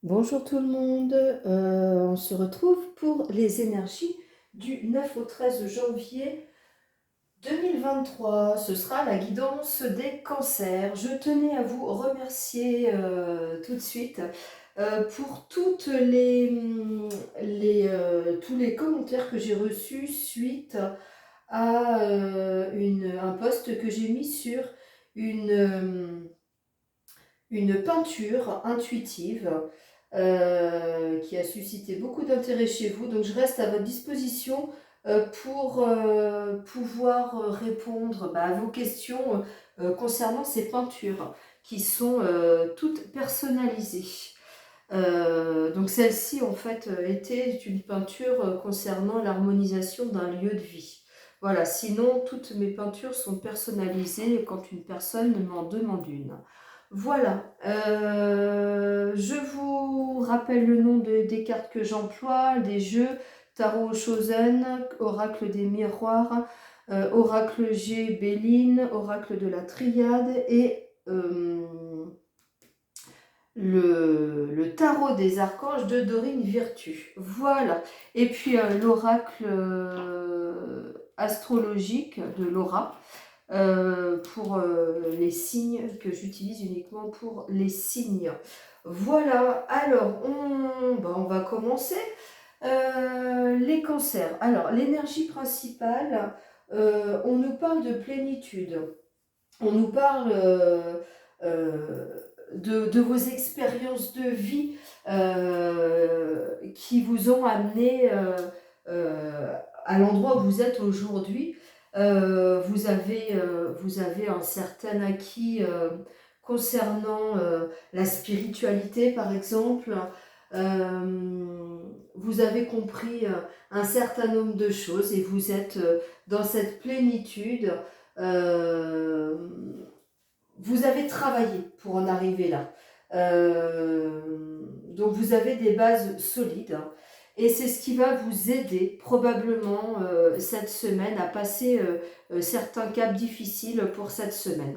Bonjour tout le monde, on se retrouve pour les énergies du 9 au 13 janvier 2023. Ce sera la guidance des cancers. Je tenais à vous remercier tout de suite pour tous les commentaires que j'ai reçus suite à un post que j'ai mis sur une, euh, une peinture intuitive qui a suscité beaucoup d'intérêt chez vous. Donc je reste à votre disposition pour pouvoir répondre à vos questions concernant ces peintures qui sont toutes personnalisées. Donc celle-ci en fait était une peinture concernant l'harmonisation d'un lieu de vie. Voilà, sinon toutes mes peintures sont personnalisées quand une personne m'en demande une. Voilà, je vous rappelle le nom des cartes que j'emploie, des jeux, Tarot Chosen, Oracle des miroirs, Oracle G Béline, Oracle de la Triade et le tarot des archanges de Dorine Virtue. Voilà. Et puis l'oracle astrologique de Laura pour les signes que j'utilise uniquement pour les signes. Voilà. Alors, on va commencer. Les cancers. Alors, l'énergie principale, on nous parle de plénitude. On nous parle de vos expériences de vie qui vous ont amené à l'endroit où vous êtes aujourd'hui. Vous avez un certain acquis concernant la spiritualité, par exemple. Vous avez compris un certain nombre de choses et vous êtes dans cette plénitude. Euh, Vous avez travaillé pour en arriver là. Donc vous avez des bases solides hein, et c'est ce qui va vous aider probablement cette semaine à passer certains caps difficiles pour cette semaine.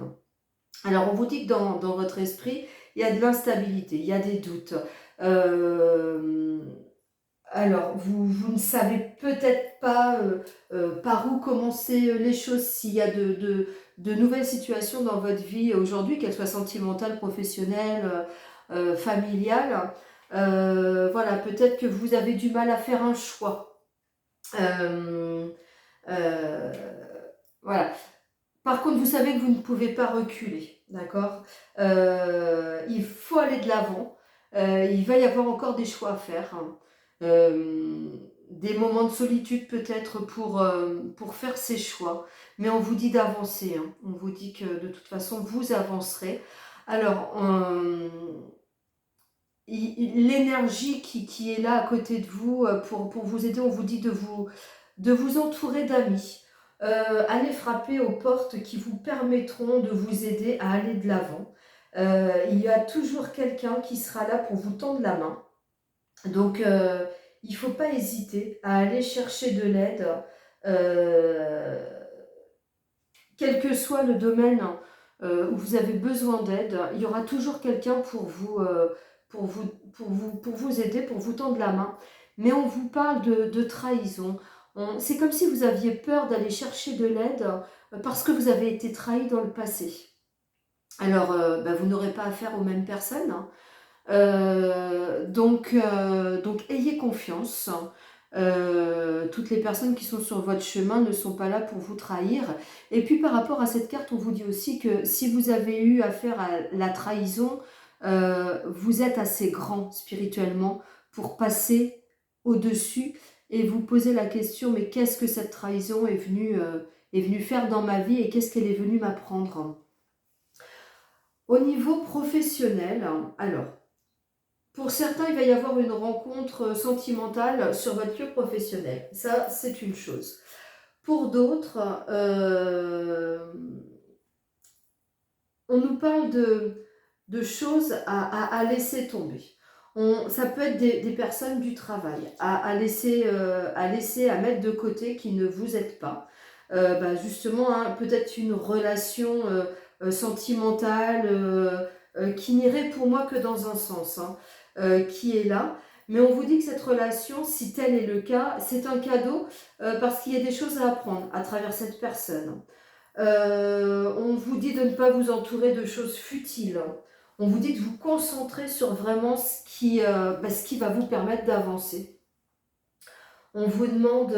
Alors on vous dit que dans votre esprit, il y a de l'instabilité, il y a des doutes. Euh, alors, vous ne savez peut-être pas par où commencer les choses, s'il y a de nouvelles situations dans votre vie aujourd'hui, qu'elles soient sentimentales, professionnelles, familiales. Voilà, peut-être que vous avez du mal à faire un choix. Euh, euh, voilà. Par contre, vous savez que vous ne pouvez pas reculer, d'accord. Il faut aller de l'avant. Il va y avoir encore des choix à faire, hein. Euh, des moments de solitude peut-être pour faire ces choix. Mais on vous dit d'avancer, hein. On vous dit que de toute façon, vous avancerez. Alors, l'énergie qui est là à côté de vous pour vous aider, on vous dit de vous entourer d'amis. Allez frapper aux portes qui vous permettront de vous aider à aller de l'avant. Il y a toujours quelqu'un qui sera là pour vous tendre la main. Donc, il ne faut pas hésiter à aller chercher de l'aide, euh, quel que soit le domaine où vous avez besoin d'aide. Il y aura toujours quelqu'un pour vous aider, pour vous tendre la main. Mais on vous parle de trahison. C'est comme si vous aviez peur d'aller chercher de l'aide parce que vous avez été trahi dans le passé. Alors, vous n'aurez pas affaire aux mêmes personnes, hein. Donc ayez confiance. Toutes les personnes qui sont sur votre chemin ne sont pas là pour vous trahir. Et puis par rapport à cette carte, on vous dit aussi que si vous avez eu affaire à la trahison, vous êtes assez grand spirituellement pour passer au-dessus et vous poser la question, mais qu'est-ce que cette trahison est venue faire dans ma vie et qu'est-ce qu'elle est venue m'apprendre? Au niveau professionnel, alors, pour certains, il va y avoir une rencontre sentimentale sur votre lieu professionnel. Ça, c'est une chose. Pour d'autres, on nous parle de choses à laisser tomber. Ça peut être des personnes du travail à laisser, à mettre de côté qui ne vous aident pas. Justement, hein, peut-être une relation sentimentale qui n'irait pour moi que dans un sens, hein. qui est là. Mais on vous dit que cette relation, si tel est le cas, c'est un cadeau parce qu'il y a des choses à apprendre à travers cette personne. On vous dit de ne pas vous entourer de choses futiles. On vous dit de vous concentrer sur vraiment ce qui va vous permettre d'avancer. On vous demande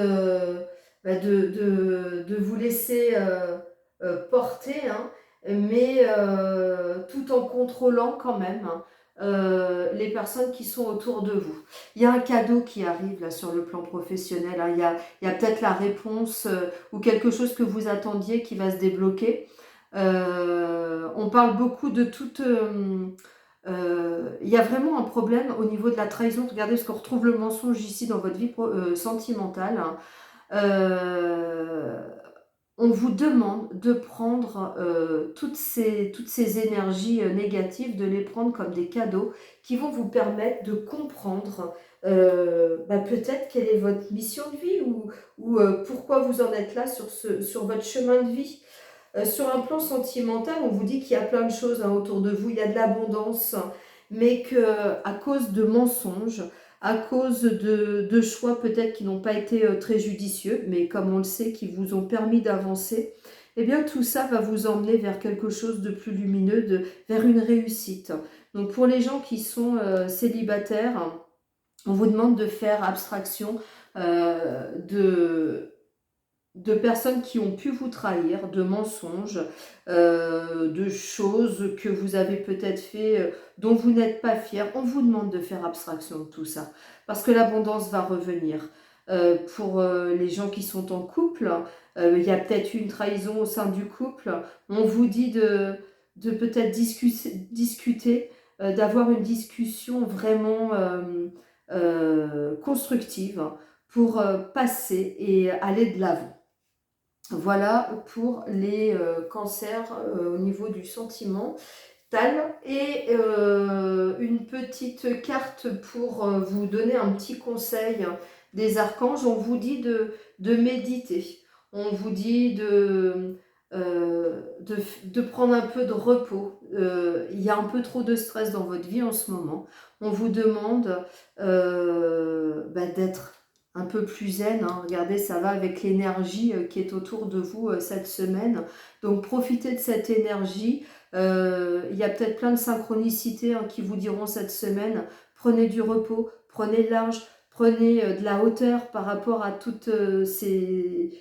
de vous laisser porter, hein, mais tout en contrôlant quand même les personnes qui sont autour de vous. Il y a un cadeau qui arrive là sur le plan professionnel, hein. Il y a peut-être la réponse ou quelque chose que vous attendiez qui va se débloquer. On parle beaucoup de toute... il y a vraiment un problème au niveau de la trahison. Regardez, parce qu'on retrouve le mensonge ici dans votre vie sentimentale, hein. On vous demande de prendre toutes ces énergies négatives, de les prendre comme des cadeaux qui vont vous permettre de comprendre peut-être quelle est votre mission de vie ou pourquoi vous en êtes là sur votre chemin de vie. Sur un plan sentimental, on vous dit qu'il y a plein de choses hein, autour de vous, il y a de l'abondance, mais qu'à cause de mensonges, à cause de choix peut-être qui n'ont pas été très judicieux, mais comme on le sait, qui vous ont permis d'avancer, eh bien tout ça va vous emmener vers quelque chose de plus lumineux, vers une réussite. Donc pour les gens qui sont célibataires, on vous demande de faire abstraction de personnes qui ont pu vous trahir, de mensonges, de choses que vous avez peut-être fait dont vous n'êtes pas fier. On vous demande de faire abstraction de tout ça parce que l'abondance va revenir. Pour les gens qui sont en couple, il y a peut-être une trahison au sein du couple. On vous dit de peut-être discuter, d'avoir une discussion vraiment constructive pour passer et aller de l'avant. Voilà pour les cancers au niveau du sentiment. Et une petite carte pour vous donner un petit conseil des archanges. On vous dit de méditer. On vous dit de prendre un peu de repos. Il y a un peu trop de stress dans votre vie en ce moment. On vous demande d'être un peu plus zen, hein. Regardez, ça va avec l'énergie qui est autour de vous cette semaine. Donc profitez de cette énergie. Il y a peut-être plein de synchronicités hein, qui vous diront cette semaine, prenez du repos, prenez de large, prenez de la hauteur par rapport à toutes ces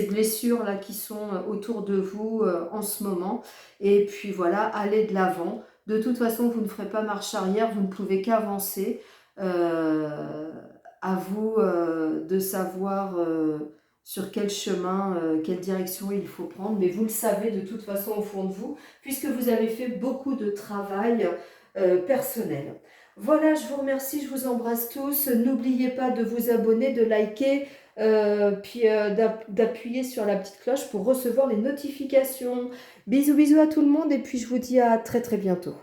blessures-là qui sont autour de vous en ce moment. Et puis voilà, allez de l'avant. De toute façon, vous ne ferez pas marche arrière, vous ne pouvez qu'avancer. À vous de savoir sur quel chemin, quelle direction il faut prendre, mais vous le savez de toute façon au fond de vous, puisque vous avez fait beaucoup de travail personnel. Voilà, je vous remercie, je vous embrasse tous. N'oubliez pas de vous abonner, de liker, puis d'appuyer sur la petite cloche pour recevoir les notifications. Bisous, bisous à tout le monde, et puis je vous dis à très très bientôt.